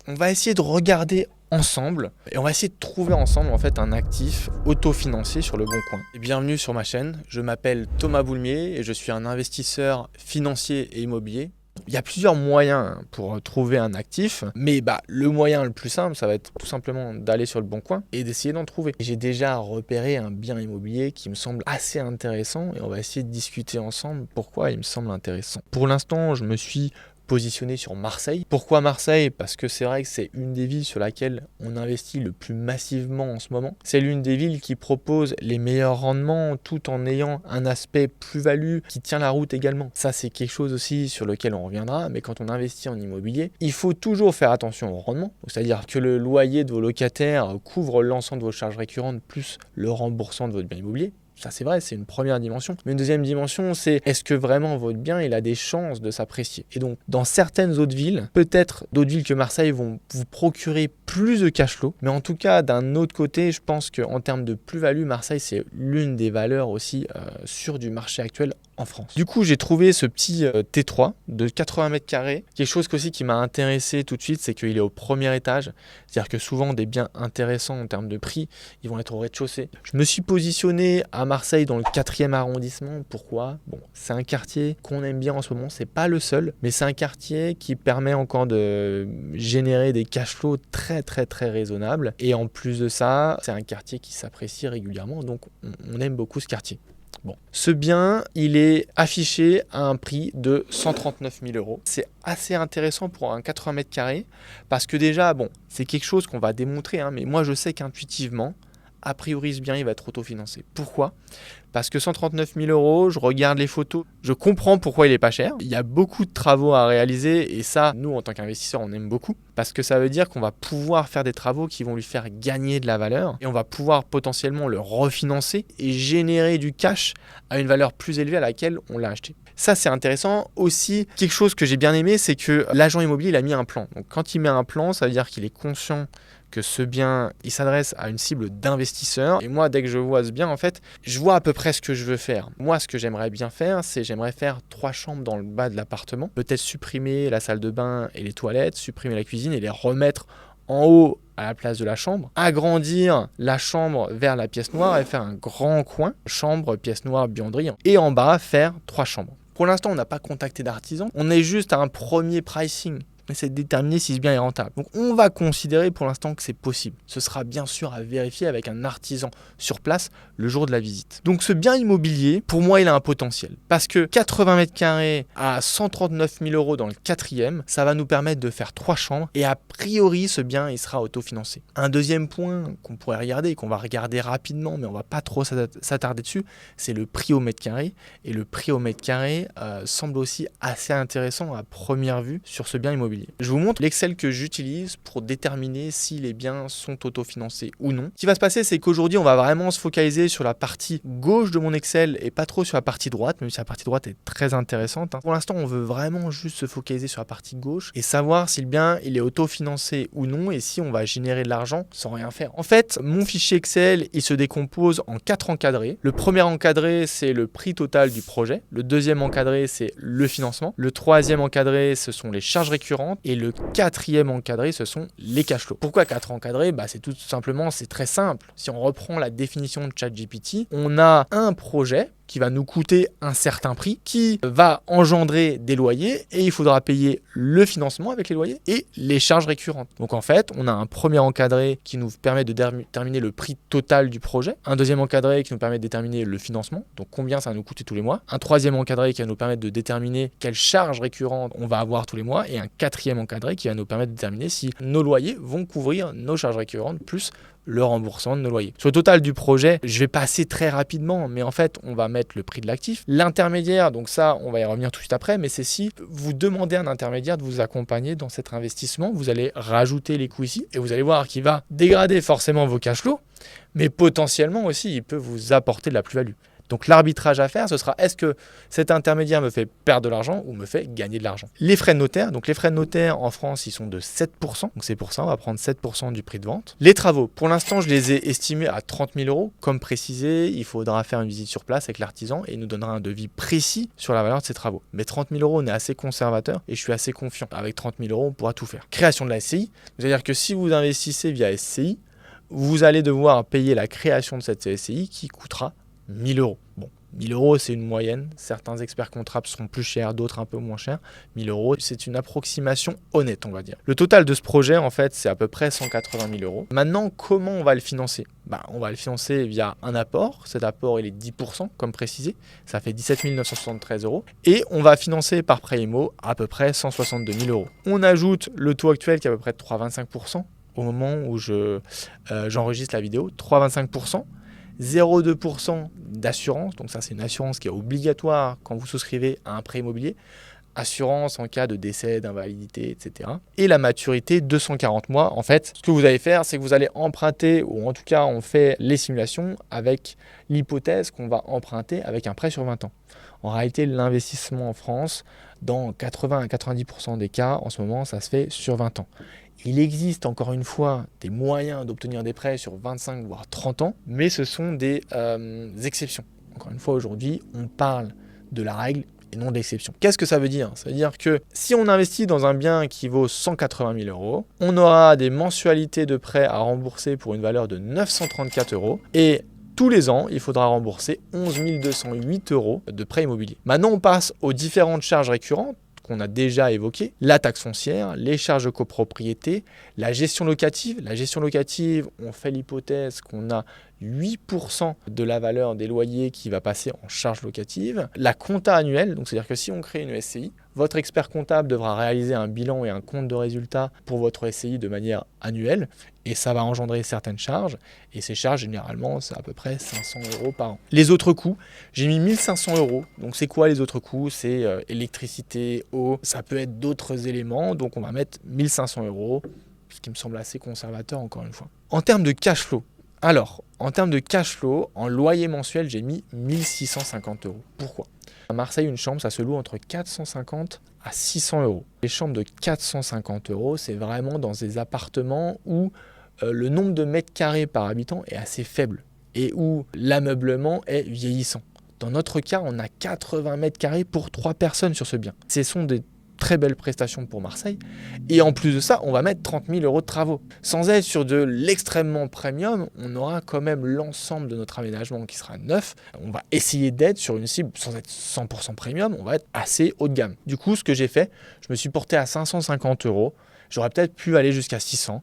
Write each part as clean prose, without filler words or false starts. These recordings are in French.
on va essayer de regarder ensemble et on va essayer de trouver ensemble en fait un actif autofinancé sur le Bon Coin. Et bienvenue sur ma chaîne, je m'appelle Thomas Boulmier et je suis un investisseur financier et immobilier. Il y a plusieurs moyens pour trouver un actif, mais le moyen le plus simple, ça va être tout simplement d'aller sur le Bon Coin et d'essayer d'en trouver. J'ai déjà repéré un bien immobilier qui me semble assez intéressant et on va essayer de discuter ensemble pourquoi il me semble intéressant. Pour l'instant, je me suis positionné sur Marseille. Pourquoi Marseille? Parce que c'est vrai que c'est une des villes sur laquelle on investit le plus massivement en ce moment. C'est l'une des villes qui propose les meilleurs rendements tout en ayant un aspect plus-value qui tient la route également. Ça, c'est quelque chose aussi sur lequel on reviendra, mais quand on investit en immobilier, il faut toujours faire attention au rendement. C'est-à-dire que le loyer de vos locataires couvre l'ensemble de vos charges récurrentes plus le remboursement de votre bien immobilier. Ça, c'est vrai, c'est une première dimension. Mais une deuxième dimension, c'est est-ce que vraiment votre bien, il a des chances de s'apprécier? Et donc, dans certaines autres villes, peut-être d'autres villes que Marseille vont vous procurer plus de cash flow. Mais en tout cas, d'un autre côté, je pense qu'en termes de plus-value, Marseille, c'est l'une des valeurs aussi sûres du marché actuel en France. Du coup, j'ai trouvé ce petit T3 de 80 mètres carrés. Quelque chose aussi qui m'a intéressé tout de suite, c'est qu'il est au premier étage. C'est-à-dire que souvent, des biens intéressants en termes de prix, ils vont être au rez-de-chaussée. Je me suis positionné à Marseille dans le 4e arrondissement. Pourquoi? Bon, c'est un quartier qu'on aime bien en ce moment. C'est pas le seul, mais c'est un quartier qui permet encore de générer des cash flows très raisonnables. Et en plus de ça, c'est un quartier qui s'apprécie régulièrement. Donc, on aime beaucoup ce quartier. Bon. Ce bien, il est affiché à un prix de 139 000 €. C'est assez intéressant pour un 80 mètres carrés parce que déjà, c'est quelque chose qu'on va démontrer, mais moi je sais qu'intuitivement, a priori ce bien, il va être autofinancé. Pourquoi? Parce que 139 000 €, je regarde les photos, je comprends pourquoi il est pas cher. Il y a beaucoup de travaux à réaliser et ça, nous en tant qu'investisseurs, on aime beaucoup parce que ça veut dire qu'on va pouvoir faire des travaux qui vont lui faire gagner de la valeur et on va pouvoir potentiellement le refinancer et générer du cash à une valeur plus élevée à laquelle on l'a acheté. Ça, c'est intéressant. Aussi, quelque chose que j'ai bien aimé, c'est que l'agent immobilier, il a mis un plan. Donc, quand il met un plan, ça veut dire qu'il est conscient que ce bien, il s'adresse à une cible d'investisseurs. Et moi, dès que je vois ce bien, en fait, je vois à peu près ce que je veux faire. Moi, ce que j'aimerais bien faire, c'est j'aimerais faire 3 chambres dans le bas de l'appartement. Peut-être supprimer la salle de bain et les toilettes, supprimer la cuisine et les remettre en haut à la place de la chambre, agrandir la chambre vers la pièce noire et faire un grand coin, chambre, pièce noire, buanderie, et en bas, faire 3 chambres. Pour l'instant, on n'a pas contacté d'artisan, on est juste à un premier pricing. Mais c'est de déterminer si ce bien est rentable. Donc on va considérer pour l'instant que c'est possible. Ce sera bien sûr à vérifier avec un artisan sur place le jour de la visite. Donc ce bien immobilier, pour moi, il a un potentiel. Parce que 80 mètres carrés à 139 000 € dans le 4e, ça va nous permettre de faire 3 chambres. Et a priori, ce bien, il sera autofinancé. Un deuxième point qu'on pourrait regarder et qu'on va regarder rapidement, mais on va pas trop s'attarder dessus, c'est le prix au mètre carré. Et le prix au mètre carré semble aussi assez intéressant à première vue sur ce bien immobilier. Je vous montre l'Excel que j'utilise pour déterminer si les biens sont autofinancés ou non. Ce qui va se passer, c'est qu'aujourd'hui, on va vraiment se focaliser sur la partie gauche de mon Excel et pas trop sur la partie droite, même si la partie droite est très intéressante. Pour l'instant, on veut vraiment juste se focaliser sur la partie gauche et savoir si le bien il est autofinancé ou non et si on va générer de l'argent sans rien faire. En fait, mon fichier Excel, il se décompose en 4 encadrés. Le premier encadré, c'est le prix total du projet. Le deuxième encadré, c'est le financement. Le troisième encadré, ce sont les charges récurrentes. Et le 4e encadré, ce sont les cash flows. Pourquoi 4 encadrés? C'est tout simplement, c'est très simple. Si on reprend la définition de ChatGPT, on a un projet qui va nous coûter un certain prix, qui va engendrer des loyers et il faudra payer le financement avec les loyers et les charges récurrentes. Donc en fait, on a un premier encadré qui nous permet de déterminer le prix total du projet, un deuxième encadré qui nous permet de déterminer le financement, donc combien ça va nous coûter tous les mois, un troisième encadré qui va nous permettre de déterminer quelles charges récurrentes on va avoir tous les mois et un 4e encadré qui va nous permettre de déterminer si nos loyers vont couvrir nos charges récurrentes plus le remboursement de nos loyers. Sur le total du projet, je vais passer très rapidement, mais en fait, on va mettre le prix de l'actif. L'intermédiaire, donc ça, on va y revenir tout de suite après, mais c'est si vous demandez à un intermédiaire de vous accompagner dans cet investissement, vous allez rajouter les coûts ici et vous allez voir qu'il va dégrader forcément vos cash flows, mais potentiellement aussi, il peut vous apporter de la plus-value. Donc l'arbitrage à faire, ce sera est-ce que cet intermédiaire me fait perdre de l'argent ou me fait gagner de l'argent. Les frais de notaire, donc les frais de notaire en France, ils sont de 7%. Donc c'est pour ça, on va prendre 7% du prix de vente. Les travaux, pour l'instant, je les ai estimés à 30 000 euros. Comme précisé, il faudra faire une visite sur place avec l'artisan et il nous donnera un devis précis sur la valeur de ces travaux. Mais 30 000 euros, on est assez conservateur et je suis assez confiant. Avec 30 000 euros, on pourra tout faire. Création de la SCI, c'est-à-dire que si vous investissez via SCI, vous allez devoir payer la création de cette SCI qui coûtera 1 000 euros. Bon, 1 000 euros, c'est une moyenne. Certains experts comptables seront plus chers, d'autres un peu moins chers. 1 000 euros, c'est une approximation honnête, on va dire. Le total de ce projet, en fait, c'est à peu près 180 000 euros. Maintenant, comment on va le financer ? On va le financer via un apport. Cet apport, il est 10%, comme précisé. Ça fait 17 973 euros. Et on va financer par prêt IMO à peu près 162 000 euros. On ajoute le taux actuel qui est à peu près de 3,25% au moment où j'enregistre la vidéo. 3,25%. 0,2% d'assurance, donc ça c'est une assurance qui est obligatoire quand vous souscrivez à un prêt immobilier, assurance en cas de décès, d'invalidité, etc. Et la maturité 240 mois. En fait, ce que vous allez faire, c'est que vous allez emprunter, ou en tout cas on fait les simulations avec l'hypothèse qu'on va emprunter avec un prêt sur 20 ans. En réalité, l'investissement en France, dans 80 à 90% des cas, en ce moment, ça se fait sur 20 ans. Il existe encore une fois des moyens d'obtenir des prêts sur 25 voire 30 ans, mais ce sont des exceptions. Encore une fois, aujourd'hui, on parle de la règle et non de l'exception. Qu'est-ce que ça veut dire ? Ça veut dire que si on investit dans un bien qui vaut 180 000 euros, on aura des mensualités de prêt à rembourser pour une valeur de 934 euros et tous les ans, il faudra rembourser 11 208 euros de prêt immobilier. Maintenant, on passe aux différentes charges récurrentes qu'on a déjà évoquées, la taxe foncière, les charges de copropriété, la gestion locative. La gestion locative, on fait l'hypothèse qu'on a 8% de la valeur des loyers qui va passer en charge locative. La compta annuelle, donc c'est-à-dire que si on crée une SCI, votre expert comptable devra réaliser un bilan et un compte de résultat pour votre SCI de manière annuelle et ça va engendrer certaines charges et ces charges généralement c'est à peu près 500 euros par an. Les autres coûts, j'ai mis 1 500 euros. Donc c'est quoi les autres coûts ? C'est électricité, eau, ça peut être d'autres éléments. Donc on va mettre 1 500 euros, ce qui me semble assez conservateur encore une fois. En termes de cash flow, alors, en termes de cash flow, en loyer mensuel, j'ai mis 1 650 euros. Pourquoi ? À Marseille, une chambre, ça se loue entre 450 à 600 euros. Les chambres de 450 euros, c'est vraiment dans des appartements où le nombre de mètres carrés par habitant est assez faible et où l'ameublement est vieillissant. Dans notre cas, on a 80 mètres carrés pour 3 personnes sur ce bien. Ce sont des très belle prestation pour Marseille. Et en plus de ça, on va mettre 30 000 euros de travaux. Sans être sur de l'extrêmement premium, on aura quand même l'ensemble de notre aménagement qui sera neuf. On va essayer d'être sur une cible sans être 100% premium, on va être assez haut de gamme. Du coup, ce que j'ai fait, je me suis porté à 550 euros. J'aurais peut-être pu aller jusqu'à 600.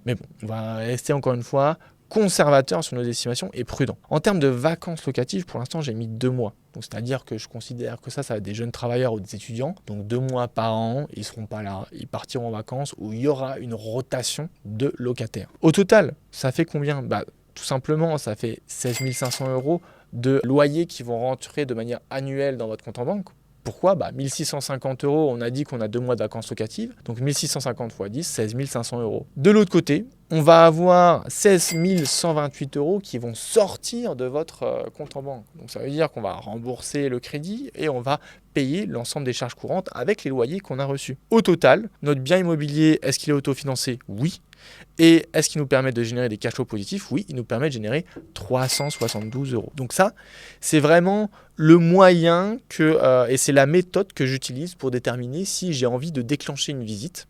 Mais bon, on va rester encore une fois conservateur sur nos estimations et prudent. En termes de vacances locatives, pour l'instant, j'ai mis 2 mois. Donc, c'est-à-dire que je considère que ça va être des jeunes travailleurs ou des étudiants. Donc 2 mois par an, ils ne seront pas là. Ils partiront en vacances où il y aura une rotation de locataires. Au total, ça fait combien ? Tout simplement, ça fait 16 500 euros de loyers qui vont rentrer de manière annuelle dans votre compte en banque. Pourquoi ? 1 650 euros, on a dit qu'on a 2 mois de vacances locatives. Donc 1 650 x 10, 16 500 euros. De l'autre côté, on va avoir 16 128 euros qui vont sortir de votre compte en banque. Donc ça veut dire qu'on va rembourser le crédit et on va payer l'ensemble des charges courantes avec les loyers qu'on a reçus. Au total, notre bien immobilier, est-ce qu'il est autofinancé ? Oui. Et est-ce qu'il nous permet de générer des cash flows positifs ? Oui, il nous permet de générer 372 euros. Donc ça, c'est vraiment le moyen et c'est la méthode que j'utilise pour déterminer si j'ai envie de déclencher une visite.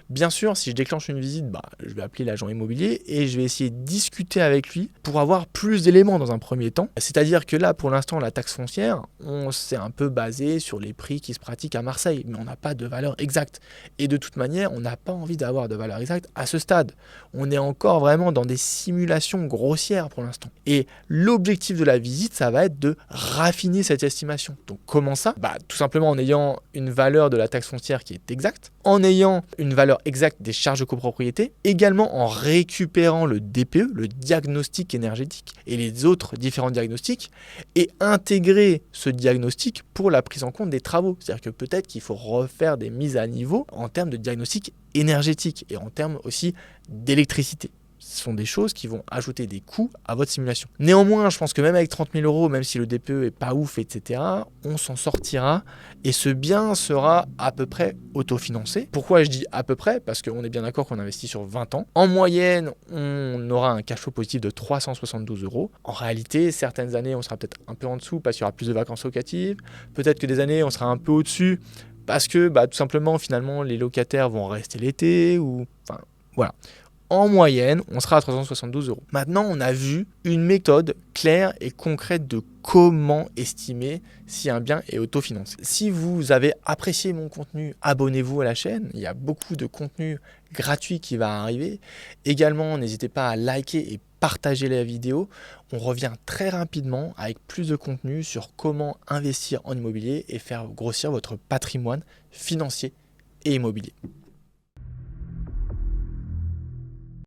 Bien sûr, si je déclenche une visite, je vais appeler l'agent immobilier et je vais essayer de discuter avec lui pour avoir plus d'éléments dans un premier temps. C'est-à-dire que là, pour l'instant, la taxe foncière, on s'est un peu basé sur les prix qui se pratiquent à Marseille, mais on n'a pas de valeur exacte. Et de toute manière, on n'a pas envie d'avoir de valeur exacte à ce stade. On est encore vraiment dans des simulations grossières pour l'instant. Et l'objectif de la visite, ça va être de raffiner cette estimation. Donc comment ça ? Tout simplement en ayant une valeur de la taxe foncière qui est exacte, en ayant une valeur exacte des charges de copropriété, également en récupérant le DPE, le diagnostic énergétique, et les autres différents diagnostics, et intégrer ce diagnostic pour la prise en compte des travaux. C'est-à-dire que peut-être qu'il faut refaire des mises à niveau en termes de diagnostic énergétique et en termes aussi d'électricité. sont des choses qui vont ajouter des coûts à votre simulation. Néanmoins, je pense que même avec 30 000 euros, même si le DPE est pas ouf, etc., on s'en sortira et ce bien sera à peu près autofinancé. Pourquoi je dis à peu près? Parce qu'on est bien d'accord qu'on investit sur 20 ans. En moyenne, on aura un cash flow positif de 372 euros. En réalité, certaines années, on sera peut-être un peu en dessous parce qu'il y aura plus de vacances locatives. Peut-être que des années, on sera un peu au-dessus parce que tout simplement, finalement, les locataires vont rester l'été ou... Enfin, voilà. En moyenne, on sera à 372 euros. Maintenant, on a vu une méthode claire et concrète de comment estimer si un bien est autofinancé. Si vous avez apprécié mon contenu, abonnez-vous à la chaîne. Il y a beaucoup de contenu gratuit qui va arriver. Également, n'hésitez pas à liker et partager la vidéo. On revient très rapidement avec plus de contenu sur comment investir en immobilier et faire grossir votre patrimoine financier et immobilier.